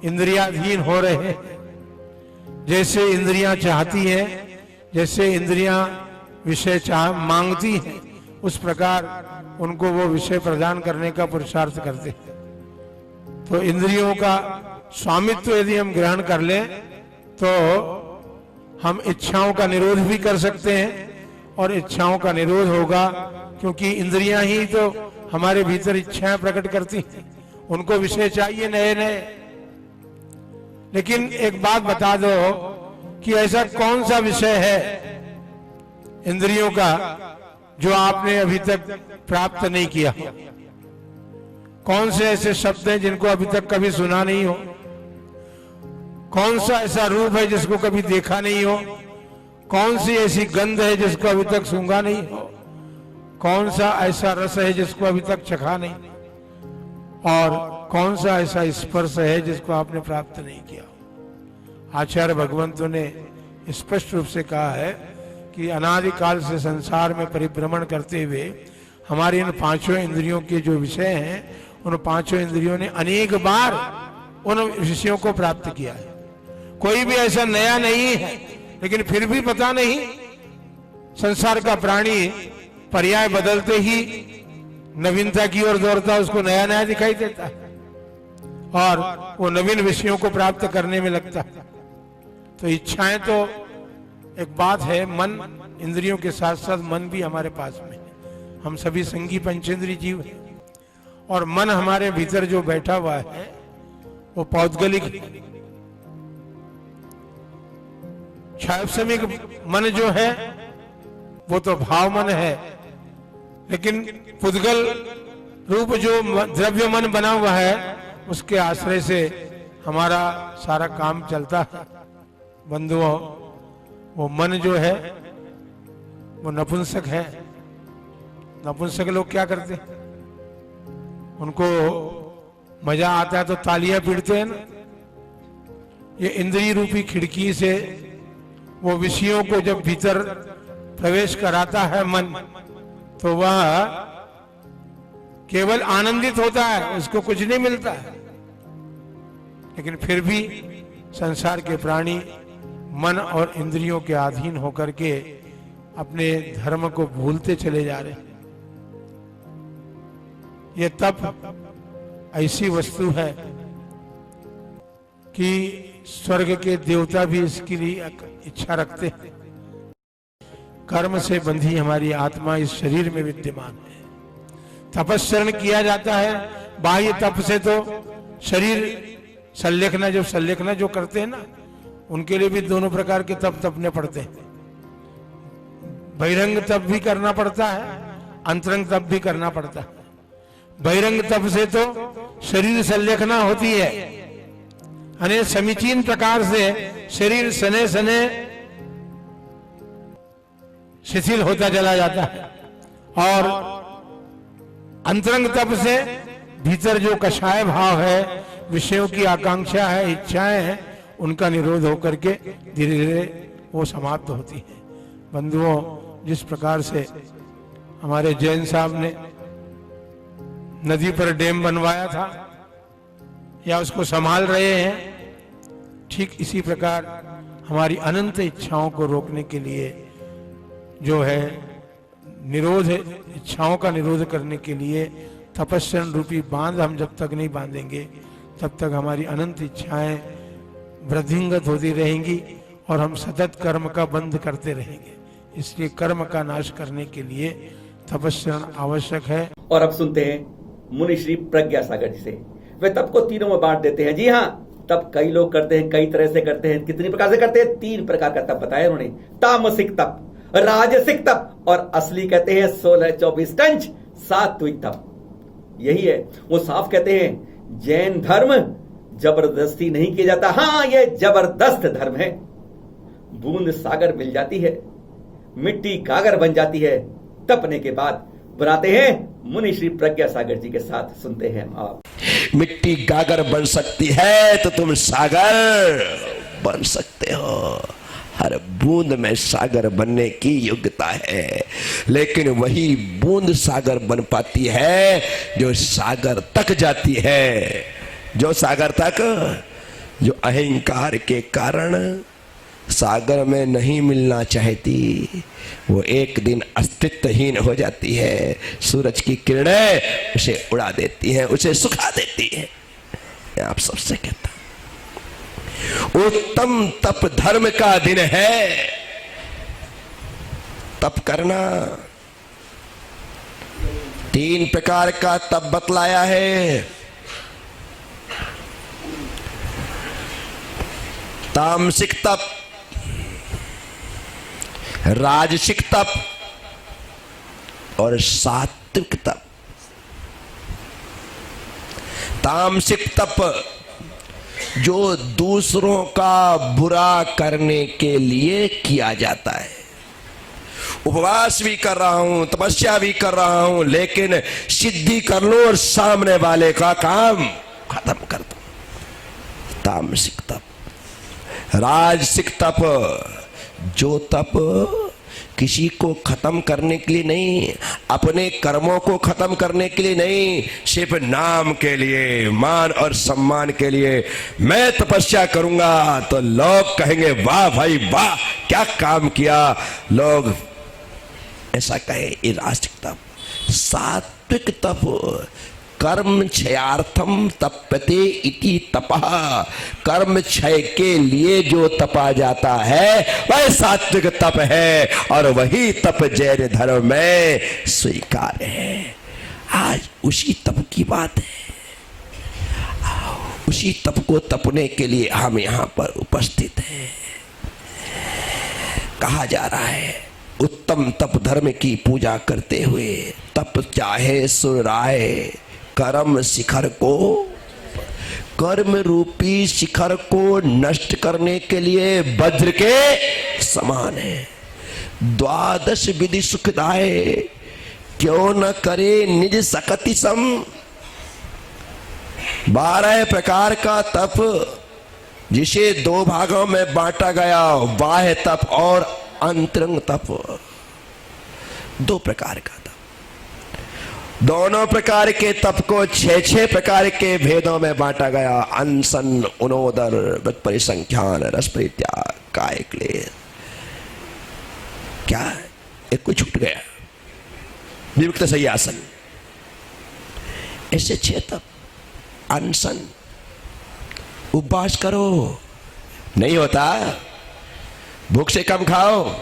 इंद्रियाधीन हो रहे हैं। जैसे इंद्रियां चाहती हैं, जैसे इंद्रियां विषय मांगती हैं, उस प्रकार उनको वो विषय प्रदान करने का पुरुषार्थ करते हैं। तो इंद्रियों का स्वामित्व यदि हम ग्रहण कर लें तो हम इच्छाओं का निरोध भी कर सकते हैं, और इच्छाओं का निरोध होगा क्योंकि इंद्रियां ही तो हमारे भीतर इच्छाएं प्रकट करती हैं। उनको विषय चाहिए नए नए। लेकिन एक बात बता दो कि ऐसा कौन सा विषय है इंद्रियों का जो आपने अभी तक प्राप्त नहीं किया? कौन से ऐसे शब्द हैं जिनको अभी तक कभी सुना नहीं हो? कौन सा ऐसा रूप है जिसको कभी देखा नहीं हो? कौन सी ऐसी गंध है जिसको अभी तक सूंघा नहीं हो? कौन सा ऐसा रस है जिसको अभी तक चखा नहीं? और कौन सा ऐसा स्पर्श है जिसको आपने प्राप्त नहीं किया? आचार्य भगवंतों ने स्पष्ट रूप से कहा है कि अनादिकाल से संसार में परिभ्रमण करते हुए हमारी इन पांचों इंद्रियों के जो विषय हैं, उन पांचों इंद्रियों ने अनेक बार उन विषयों को प्राप्त किया है। कोई भी ऐसा नया नहीं है, लेकिन फिर भी पता नहीं संसार का प्राणी पर्याय बदलते ही नवीनता की ओर दौड़ता, उसको नया नया दिखाई देता है और वो नवीन विषयों को प्राप्त करने में लगता है। तो इच्छाएं तो एक बात है, मन इंद्रियों के साथ साथ मन भी हमारे पास में है। हम सभी संगी पंचेंद्रीय जीव हैं, और मन हमारे भीतर जो बैठा हुआ है वो पौद्गलिक क्षायपसमिक मन जो है वो तो भाव मन है, लेकिन पुद्गल रूप जो द्रव्य मन बना हुआ है उसके आश्रय से हमारा सारा काम चलता है। बंधुओं, वो मन जो है वो नपुंसक है। नपुंसक लोग क्या करते हैं? उनको मजा आता है तो तालियां पीटते हैं ना। ये इंद्रिय रूपी खिड़की से वो विषयों को जब भीतर प्रवेश कराता है मन, तो वह केवल आनंदित होता है, उसको कुछ नहीं मिलता है। लेकिन फिर भी संसार के प्राणी मन और इंद्रियों के अधीन होकर के अपने धर्म को भूलते चले जा रहे हैं। ये तप ऐसी वस्तु है कि स्वर्ग के देवता भी इसके लिए इच्छा रखते हैं। कर्म से बंधी हमारी आत्मा इस शरीर में विद्यमान है। तपस्चरण किया जाता है। बाह्य तप से तो शरीर संलेखना, जब संलेखना जो करते हैं ना, उनके लिए भी दोनों प्रकार के तप तपने पड़ते हैं। बहिरंग तप भी करना पड़ता है, अंतरंग तप भी करना पड़ता है। बहिरंग तप से तो शरीर संलेखना होती है, यानी समीचीन प्रकार से शरीर सने सने शिथिल होता चला जाता है। और अंतरंग तप से भीतर जो कषाय भाव है, विषयों की आकांक्षा है, इच्छाएं हैं, उनका निरोध होकर के धीरे धीरे वो समाप्त होती है। बंधुओं, जिस प्रकार से हमारे जैन साहब ने नदी पर डैम बनवाया था या उसको संभाल रहे हैं, ठीक इसी प्रकार हमारी अनंत इच्छाओं को रोकने के लिए जो है निरोध, इच्छाओं का निरोध करने के लिए तपस्या रूपी बांध हम जब तक नहीं बांधेंगे तब तक हमारी अनंत इच्छाएं वृद्धिंगत होती रहेंगी और हम सतत कर्म का बंध करते रहेंगे। इसलिए कर्म का नाश करने के लिए तपस्या आवश्यक है। और अब सुनते हैं मुनि श्री प्रज्ञा सागर जी से। वे तप को तीनों में बांट देते हैं। जी हाँ, तप कई लोग करते हैं, कई तरह से करते हैं। कितनी प्रकार से करते हैं? 3 प्रकार का तप बताया उन्होंने। तामसिक तप, राजसिक तप और असली कहते हैं 16-24 टंच सात्विक तप। यही है, वो साफ कहते हैं जैन धर्म जबरदस्ती नहीं किया जाता। हाँ, ये जबरदस्त धर्म है। बूंद सागर मिल जाती है, मिट्टी गागर बन जाती है तपने के बाद। बनाते हैं मुनि श्री प्रज्ञा सागर जी के साथ, सुनते हैं आप। मिट्टी गागर बन सकती है तो तुम सागर बन सकते हो। हर बूंद में सागर बनने की योग्यता है, लेकिन वही बूंद सागर बन पाती है जो सागर तक जाती है। जो सागर तक, जो अहंकार के कारण सागर में नहीं मिलना चाहती, वो एक दिन अस्तित्वहीन हो जाती है। सूरज की किरणें उसे उड़ा देती हैं, उसे सुखा देती है। मैं आप सबसे कहता हूं, उत्तम तप धर्म का दिन है। तप करना 3 प्रकार का तप बतलाया है। तामसिक तप, राजसिक तप और सात्विक तप। तामसिक तप जो दूसरों का बुरा करने के लिए किया जाता है। उपवास भी कर रहा हूं, तपस्या भी कर रहा हूं, लेकिन सिद्धि कर लो और सामने वाले का काम खत्म कर दो। तामसिक तप। राजसिक तप, जो तप किसी को खत्म करने के लिए नहीं, अपने कर्मों को खत्म करने के लिए नहीं, सिर्फ नाम के लिए, मान और सम्मान के लिए मैं तपस्या करूंगा तो लोग कहेंगे वाह भाई वाह, क्या काम किया, लोग ऐसा कहे। ये राजसिक तप। सात्विक तप, कर्म क्षयार्थम तप्यते इति तपः। कर्म क्षय के लिए जो तपा जाता है वह सात्विक तप है, और वही तप जैन धर्म में स्वीकार्य है। आज उसी तप की बात है। उसी तप को तपने के लिए हम यहां पर उपस्थित हैं। कहा जा रहा है उत्तम तप धर्म की पूजा करते हुए तप चाहे सुर राय, कर्म शिखर को, कर्म रूपी शिखर को नष्ट करने के लिए वज्र के समान है। 12 विधि सुखदाय, क्यों न करे निज सकति सम। 12 प्रकार का तप जिसे 2 भागों में बांटा गया, बाह्य तप और अंतरंग तप। 2 प्रकार का तप। दोनों प्रकार के तप को 6 प्रकार के भेदों में बांटा गया। अनशन, उनोदर, व्रत परिसंख्यान, रस परित्याग, काय क्लेश। क्या एक को छूट गया? नियुक्त सही आसन। ऐसे 6 तप। अनशन, उपवास करो, नहीं होता, भूख से कम खाओ,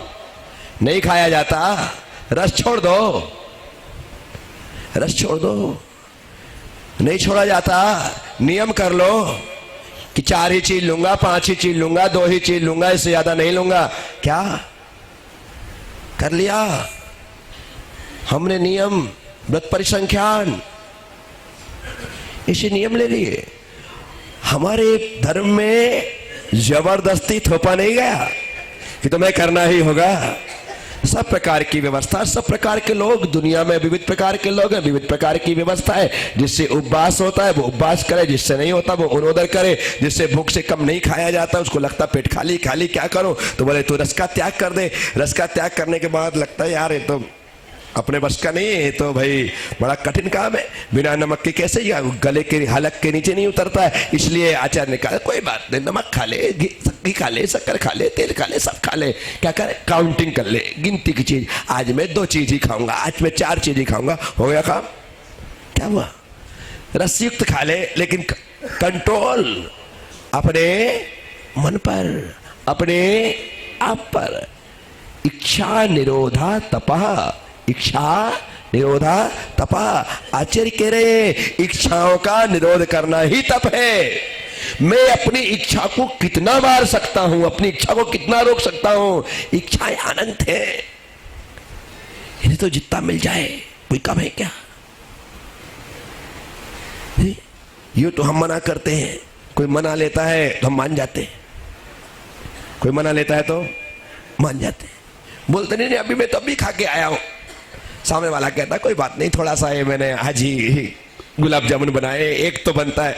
नहीं खाया जाता, रस छोड़ दो, रस छोड़ दो, नहीं छोड़ा जाता, नियम कर लो कि 4 ही चीज लूंगा, 5 ही चीज लूंगा, 2 ही चीज लूंगा, इससे ज्यादा नहीं लूंगा। क्या कर लिया हमने नियम, व्रत परिसंख्यान, ऐसे नियम ले लिए। हमारे धर्म में जबरदस्ती थोपा नहीं गया कि तुम्हें करना ही होगा। सब प्रकार की व्यवस्था, सब प्रकार के लोग, दुनिया में विविध प्रकार के लोग हैं, विविध प्रकार की व्यवस्था है। जिससे उपवास होता है वो उपवास करे, जिससे नहीं होता वो अनोदर करे। जिससे भूख से कम नहीं खाया जाता, उसको लगता पेट खाली खाली क्या करो, तो बोले तू रस का त्याग कर दे। रस का त्याग करने के बाद लगता है यार ये तो अपने बस का नहीं है, तो भाई बड़ा कठिन काम है, बिना नमक के कैसे या गले के हलक के नीचे नहीं उतरता है। इसलिए आचार्य ने कहा कोई बात नहीं, नमक खा ले, घी खा ले, शक्कर खा ले, तेल खा ले, सब खा ले, क्या करे काउंटिंग कर ले, गिनती की चीज। आज मैं 2 चीज ही खाऊंगा, आज मैं 4 चीज ही खाऊंगा, हो गया काम। क्या हुआ? रसयुक्त खा ले, लेकिन कंट्रोल अपने मन पर, अपने आप पर। इच्छा निरोधा तपः, इच्छा निरोधा तपा। आचार्य कह रहे इच्छाओं का निरोध करना ही तप है। मैं अपनी इच्छा को कितना मार सकता हूं, अपनी इच्छा को कितना रोक सकता हूं। इच्छाएं अनंत है, इन्हें तो जितना मिल जाए कोई कम है क्या? ये तो हम मना करते हैं, कोई मना लेता है तो हम मान जाते हैं, कोई मना लेता है तो मान जाते हैं, बोलते नहीं अभी मैं तो अभी खा के आया हूं। सामने वाला कहता कोई बात नहीं, थोड़ा सा ये मैंने आज ही गुलाब जामुन बनाए, एक तो बनता है।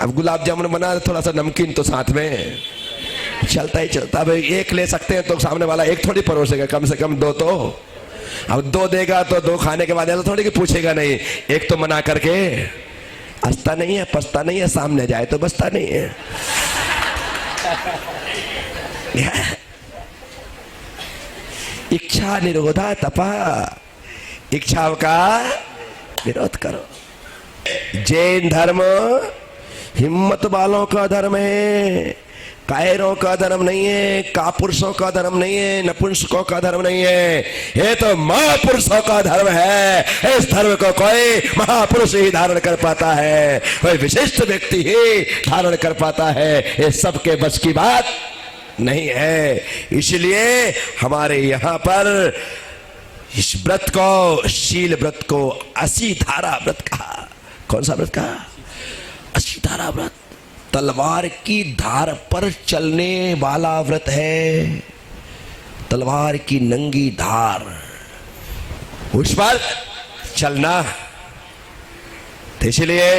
अब गुलाब जामुन बना थोड़ा सा नमकीन तो साथ में चलता ही चलता। भाई एक ले सकते हैं तो सामने वाला एक थोड़ी परोसेगा, कम से कम 2 तो। अब 2 देगा तो 2 खाने के बाद ऐसा थोड़ी कि पूछेगा नहीं, एक तो मना करके हंसता नहीं है, पछता नहीं है, सामने जाए तो बचता नहीं है। इच्छा निरोधा तपा, इच्छाओं का निरोध करो। जैन धर्म हिम्मत वालों का धर्म है, कायरों का धर्म नहीं है, कापुरुषों का धर्म नहीं है, नपुंसकों का धर्म नहीं है, ये तो महापुरुषों का धर्म है। इस धर्म को कोई महापुरुष ही धारण कर पाता है, कोई विशिष्ट व्यक्ति ही धारण कर पाता है, ये सबके बस की बात नहीं है। इसलिए हमारे यहां पर इस व्रत को, शील व्रत को 80 धारा व्रत कहा। कौन सा व्रत कहा? 80 धारा व्रत। तलवार की धार पर चलने वाला व्रत है, तलवार की नंगी धार, उस पर चलना। तो इसलिए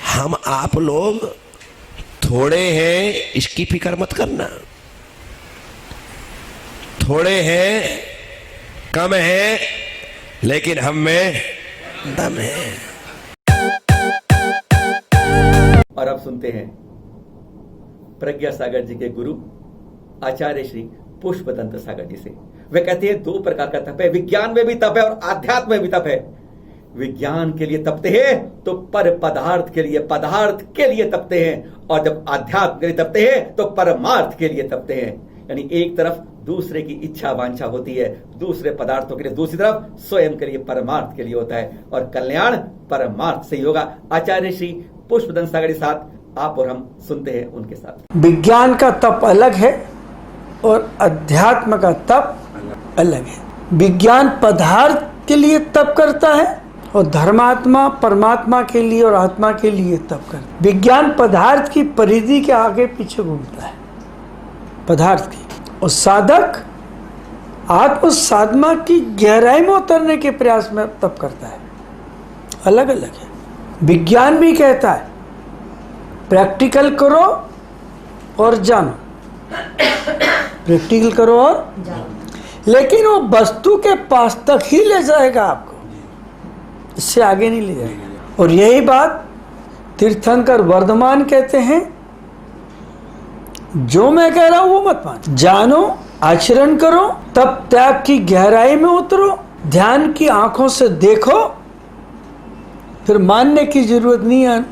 हम आप लोग थोड़े हैं, इसकी फिक्र मत करना। थोड़े हैं, कम है, लेकिन हम में दम है। और अब सुनते हैं प्रज्ञा सागर जी के गुरु आचार्य श्री पुष्पदंत सागर जी से। वे कहते हैं 2 प्रकार का तप है, विज्ञान में भी तप है और आध्यात्म में भी तप है। विज्ञान के लिए तपते हैं तो पर पदार्थ के लिए, पदार्थ के लिए तपते हैं, और जब आध्यात्म के लिए तपते हैं तो परमार्थ के लिए तपते हैं। यानी एक तरफ दूसरे की इच्छा वांछा होती है, दूसरे पदार्थों के लिए, दूसरी तरफ स्वयं के लिए, परमार्थ के लिए होता है, और कल्याण परमार्थ से ही होगा। आचार्य श्री पुष्पदंत सागर के साथ आप और हम सुनते हैं उनके साथ। विज्ञान का तप अलग है और अध्यात्म का तप अलग है। विज्ञान पदार्थ के लिए तप करता है और धर्मात्मा परमात्मा के लिए और आत्मा के लिए तप करता है। विज्ञान पदार्थ की परिधि के आगे पीछे घूमता है, पदार्थ की, और साधक आत्म साधना की गहराई में उतरने के प्रयास में तप करता है। अलग अलग है। विज्ञान भी कहता है प्रैक्टिकल करो और जानो, प्रैक्टिकल करो और जानो, लेकिन वो वस्तु के पास तक ही ले जाएगा आपको, इससे आगे नहीं ले जाएगा। और यही बात तीर्थंकर वर्धमान कहते हैं, जो मैं कह रहा हूं वो मत मान, जानो, आचरण करो, तब त्याग की गहराई में उतरो, ध्यान की आंखों से देखो, फिर मानने की जरूरत नहीं है,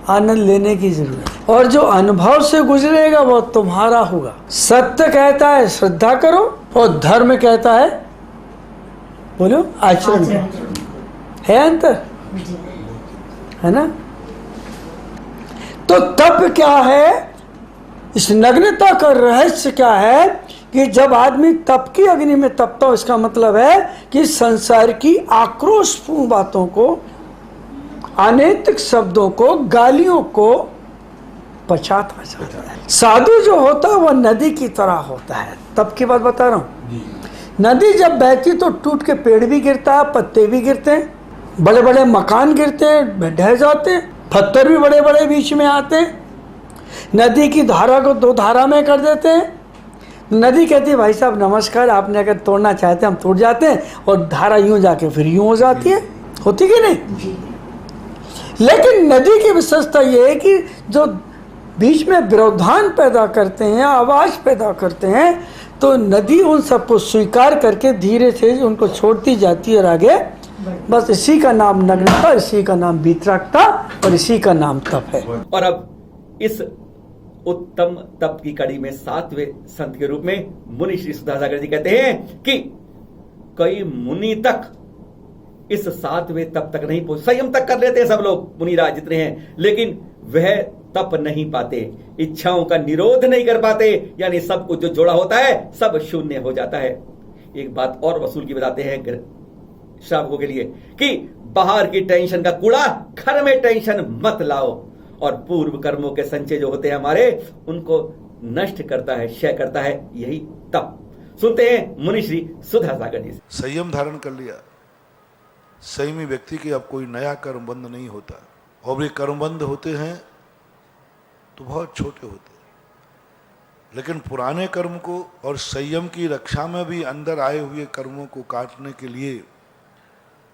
आनंद लेने की जरूरत है। और जो अनुभव से गुजरेगा वो तुम्हारा होगा। सत्य कहता है श्रद्धा करो और धर्म कहता है बोलो आचरण करो। है अंतर, है ना? तो तप क्या है? इस नग्नता का रहस्य क्या है कि जब आदमी तप की अग्नि में तपता हो, इसका मतलब है कि संसार की आक्रोशपूर्ण बातों को, अनैतिक शब्दों को, गालियों को पश्चात आ जाता है। साधु जो होता है वह नदी की तरह होता है। तब की बात बता रहा हूँ। नदी जब बहती तो टूट के पेड़ भी गिरता है, पत्ते भी गिरते हैं, बड़े बड़े मकान गिरते हैं, ढह जाते हैं, पत्थर भी बड़े बड़े बीच में आते हैं। नदी की धारा को दो धारा में कर देते हैं। नदी कहती है भाई साहब नमस्कार, आपने अगर तोड़ना चाहते हैं हम तोड़ जाते हैं, और धारा यूं जाके फिर यूं हो जाती है। होती कि नहीं? लेकिन नदी की विशेषता यह है कि जो बीच में व्यवधान पैदा करते हैं, आवाज पैदा करते हैं, तो नदी उन सबको स्वीकार करके धीरे से उनको छोड़ती जाती है और आगे। बस इसी का नाम नग्नता, इसी का नाम वीतरागता और इसी का नाम तप है। और अब इस उत्तम तप की कड़ी में 7वें संत के रूप में मुनि श्री सुधासागर जी कहते हैं कि कई मुनि तक इस 7वें तप तक नहीं पहुंच, संयम तक कर लेते हैं सब लोग मुनिराज जितने हैं, लेकिन वह तप नहीं पाते, इच्छाओं का निरोध नहीं कर पाते, यानी सब कुछ जो जोड़ा होता है सब शून्य हो जाता है। एक बात और वसूल की बताते हैं श्रावकों के लिए कि बाहर की टेंशन का कूड़ा घर में टेंशन मत लाओ, और पूर्व कर्मों के संचय जो होते हैं हमारे, उनको नष्ट करता है, क्षय करता है यही तप। सुनते हैं मुनि श्री सुधासागर जी से। संयम धारण कर लिया, संयमी व्यक्ति के अब कोई नया कर्मबंध नहीं होता, और ये कर्मबंध होते हैं तो बहुत छोटे होते हैं, लेकिन पुराने कर्म को और संयम की रक्षा में भी अंदर आए हुए कर्मों को काटने के लिए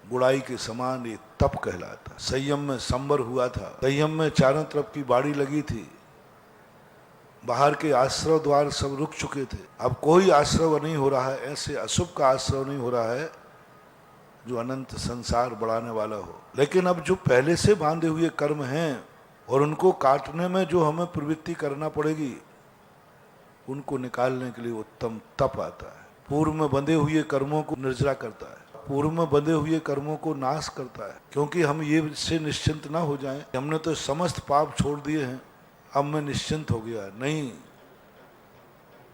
गुड़ाई के समान ये तप कहलाता। संयम में संबर हुआ था, संयम में चारों तरफ की बाड़ी लगी थी, बाहर के आश्रय द्वार सब रुक चुके थे, अब कोई आश्रय नहीं हो रहा है, ऐसे अशुभ का आश्रय नहीं हो रहा है जो अनंत संसार बढ़ाने वाला हो। लेकिन अब जो पहले से बांधे हुए कर्म हैं और उनको काटने में जो हमें प्रवृत्ति करना पड़ेगी, उनको निकालने के लिए उत्तम तप आता है। पूर्व में बंधे हुए कर्मों को निर्जरा करता है, पूर्व में बंधे हुए कर्मों को नाश करता है, क्योंकि हम ये से निश्चिंत ना हो जाएं हमने तो समस्त पाप छोड़ दिए हैं, अब मैं निश्चिंत हो गया। नहीं,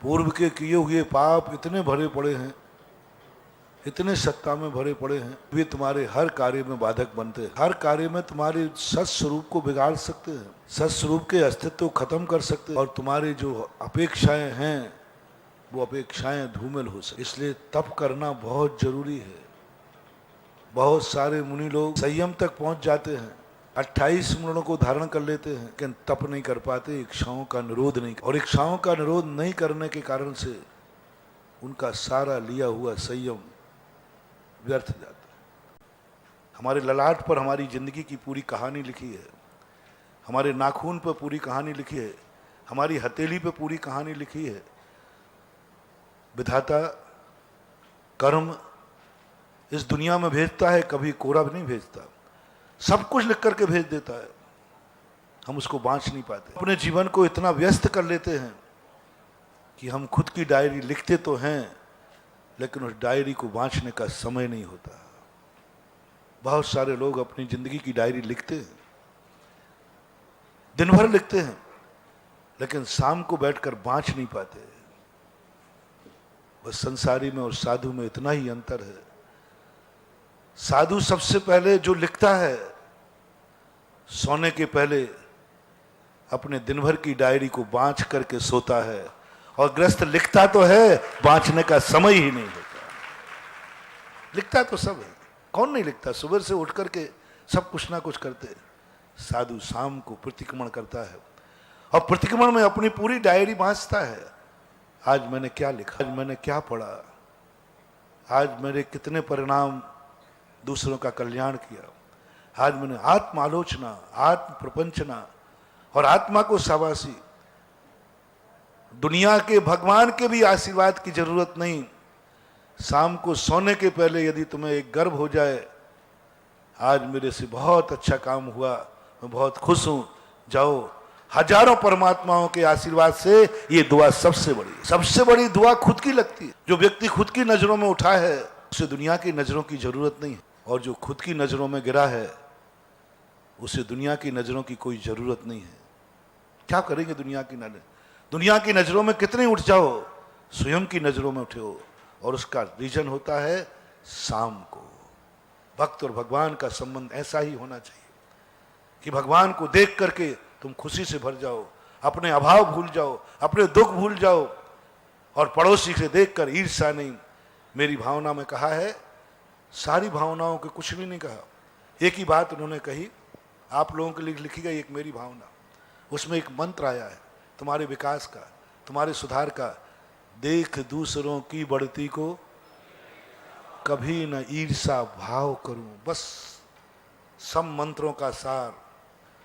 पूर्व के किए हुए पाप इतने भरे पड़े हैं, इतने सत्ता में भरे पड़े हैं, वे तुम्हारे हर कार्य में बाधक बनते हैं, हर कार्य में तुम्हारे सत्स्वरूप को बिगाड़ सकते हैं, सत्स्वरूप के अस्तित्व को खत्म कर सकते हैं, और तुम्हारी जो अपेक्षाएं हैं वो अपेक्षाएं धूमिल हो सकती। इसलिए तप करना बहुत जरूरी है। बहुत सारे मुनि लोग संयम तक पहुंच जाते हैं, 28 गुणों को धारण कर लेते हैं, लेकिन तप नहीं कर पाते, इच्छाओं का निरोध नहीं, और इच्छाओं का निरोध नहीं करने के कारण से उनका सारा लिया हुआ संयम व्यर्थ जाता है। हमारे ललाट पर हमारी जिंदगी की पूरी कहानी लिखी है, हमारे नाखून पर पूरी कहानी लिखी है, हमारी हथेली पर पूरी कहानी लिखी है। विधाता कर्म इस दुनिया में भेजता है, कभी कोरा भी नहीं भेजता, सब कुछ लिख करके भेज देता है, हम उसको बांच नहीं पाते। अपने जीवन को इतना व्यस्त कर लेते हैं कि हम खुद की डायरी लिखते तो हैं, लेकिन उस डायरी को बांचने का समय नहीं होता। बहुत सारे लोग अपनी जिंदगी की डायरी लिखते हैं, दिन भर लिखते हैं, लेकिन शाम को बैठकर बांच नहीं पाते। बस संसारी में और साधु में इतना ही अंतर है। साधु सबसे पहले जो लिखता है, सोने के पहले अपने दिन भर की डायरी को बांच करके सोता है, और गृहस्थ लिखता तो है, बांचने का समय ही नहीं होता। लिखता तो सब है, कौन नहीं लिखता? सुबह से उठ करके सब कुछ ना कुछ करते। साधु शाम को प्रतिक्रमण करता है, और प्रतिक्रमण में अपनी पूरी डायरी बांचता है। आज मैंने क्या लिखा, आज मैंने क्या पढ़ा, आज मेरे कितने परिणाम दूसरों का कल्याण किया, आज मैंने आत्म आलोचना, आत्म प्रपंचना और आत्मा को शाबाशी। दुनिया के भगवान के भी आशीर्वाद की जरूरत नहीं। शाम को सोने के पहले यदि तुम्हें एक गर्व हो जाए, आज मेरे से बहुत अच्छा काम हुआ, मैं बहुत खुश हूं, जाओ हजारों परमात्माओं के आशीर्वाद से ये दुआ सबसे बड़ी दुआ खुद की लगती है। जो व्यक्ति खुद की नजरों में उठा है, उसे दुनिया की नजरों की जरूरत नहीं है, और जो खुद की नजरों में गिरा है, उसे दुनिया की नजरों की कोई जरूरत नहीं है। क्या करेंगे दुनिया की नजर? दुनिया की नजरों में कितने उठ जाओ, स्वयं की नजरों में उठे हो, और उसका रीजन होता है शाम को। भक्त और भगवान का संबंध ऐसा ही होना चाहिए कि भगवान को देख करके तुम खुशी से भर जाओ, अपने अभाव भूल जाओ, अपने दुख भूल जाओ और पड़ोसी से देखकर ईर्ष्या नहीं। मेरी भावना में कहा है, सारी भावनाओं के कुछ भी नहीं कहा, एक ही बात उन्होंने कही, आप लोगों के लिए लिखी गई एक मेरी भावना, उसमें एक मंत्र आया है तुम्हारे विकास का, तुम्हारे सुधार का। देख दूसरों की बढ़ती को कभी न ईर्षा भाव करूं। बस सब मंत्रों का सार,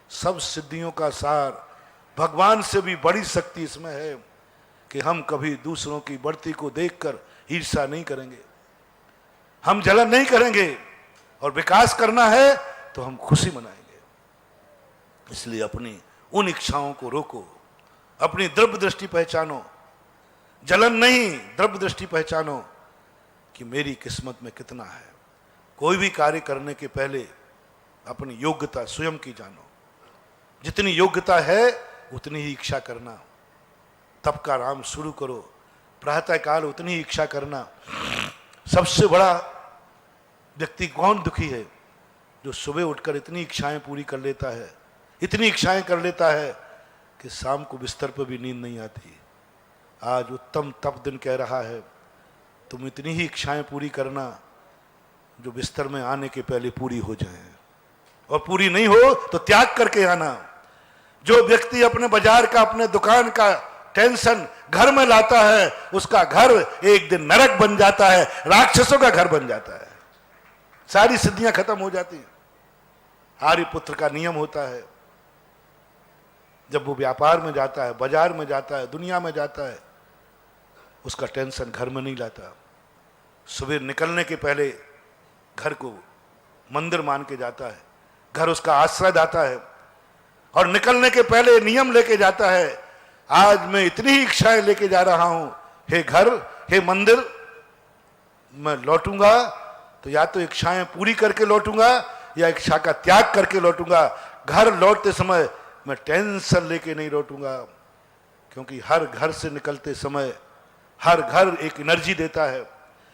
सब सिद्धियों का सार, भगवान से भी बड़ी शक्ति इसमें है कि हम कभी दूसरों की बढ़ती को देखकर ईर्षा नहीं करेंगे, हम जलन नहीं करेंगे, और विकास करना है तो हम खुशी मनाएंगे। इसलिए अपनी उन इच्छाओं को रोको, अपनी द्रव्य दृष्टि पहचानो, जलन नहीं द्रव्य दृष्टि पहचानो कि मेरी किस्मत में कितना है। कोई भी कार्य करने के पहले अपनी योग्यता स्वयं की जानो, जितनी योग्यता है उतनी ही इच्छा करना। तप का राम शुरू करो, प्रातः काल उतनी इच्छा करना। सबसे बड़ा व्यक्ति कौन दुखी है? जो सुबह उठकर इतनी इच्छाएं पूरी कर लेता है, इतनी इच्छाएं कर लेता है कि शाम को बिस्तर पर भी नींद नहीं आती। आज उत्तम तप दिन कह रहा है, तुम इतनी ही इच्छाएं पूरी करना जो बिस्तर में आने के पहले पूरी हो जाएं, और पूरी नहीं हो तो त्याग करके आना। जो व्यक्ति अपने बाजार का, अपने दुकान का टेंशन घर में लाता है, उसका घर एक दिन नरक बन जाता है, राक्षसों का घर बन जाता है, सारी सिद्धियां खत्म हो जाती हैं। आर्यपुत्र का नियम होता है, जब वो व्यापार में जाता है, बाजार में जाता है, दुनिया में जाता है, उसका टेंशन घर में नहीं लाता। सुबह निकलने के पहले घर को मंदिर मान के जाता है, घर उसका आश्रय दाता है, और निकलने के पहले नियम लेके जाता है, आज मैं इतनी इच्छाएं लेके जा रहा हूं, हे घर, हे मंदिर, मैं लौटूंगा तो या तो इच्छाएं पूरी करके लौटूंगा या इच्छा का त्याग करके लौटूंगा। घर लौटते समय मैं टेंशन लेके नहीं लौटूंगा, क्योंकि हर घर से निकलते समय हर घर एक एनर्जी देता है,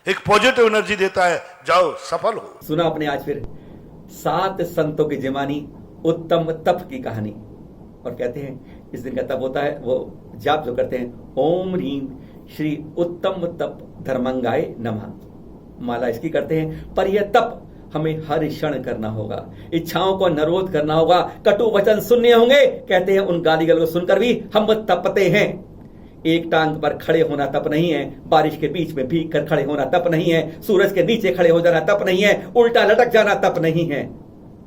एक पॉजिटिव एनर्जी देता है, जाओ सफल हो। सुना आपने आज फिर 7 संतों की जिमानी उत्तम तप की कहानी। और कहते हैं इस दिन का तप होता है, वो जाप जो करते हैं, ओम ह्रीम श्री उत्तम तप धर्मंगाय नमः। माला इसकी करते हैं, पर यह तप हमें हर क्षण करना होगा, इच्छाओं को निरोध करना होगा, कटु वचन सुनने होंगे। कहते हैं उन गाली गलौज को सुनकर भी हम तपते हैं। एक टांग पर खड़े होना तप नहीं है, बारिश के बीच में भीग कर खड़े होना तप नहीं है, सूरज के नीचे खड़े हो जाना तप नहीं है, उल्टा लटक जाना तप नहीं है।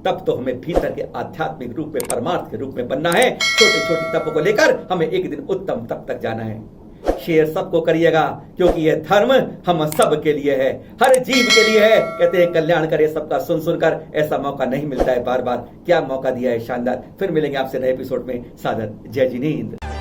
तप तो हमें भीतर के आध्यात्मिक रूप में, परमार्थ के रूप में बनना है। छोटे छोटे तपों को लेकर हमें एक दिन उत्तम तप तक जाना है। शेयर सबको करिएगा, क्योंकि यह धर्म हम सब के लिए है, हर जीव के लिए है। कहते हैं कल्याण करे सबका, सुन सुनकर ऐसा मौका नहीं मिलता है बार बार। क्या मौका दिया है शानदार। फिर मिलेंगे आपसे नए एपिसोड में। सादर जय जिनेंद्र।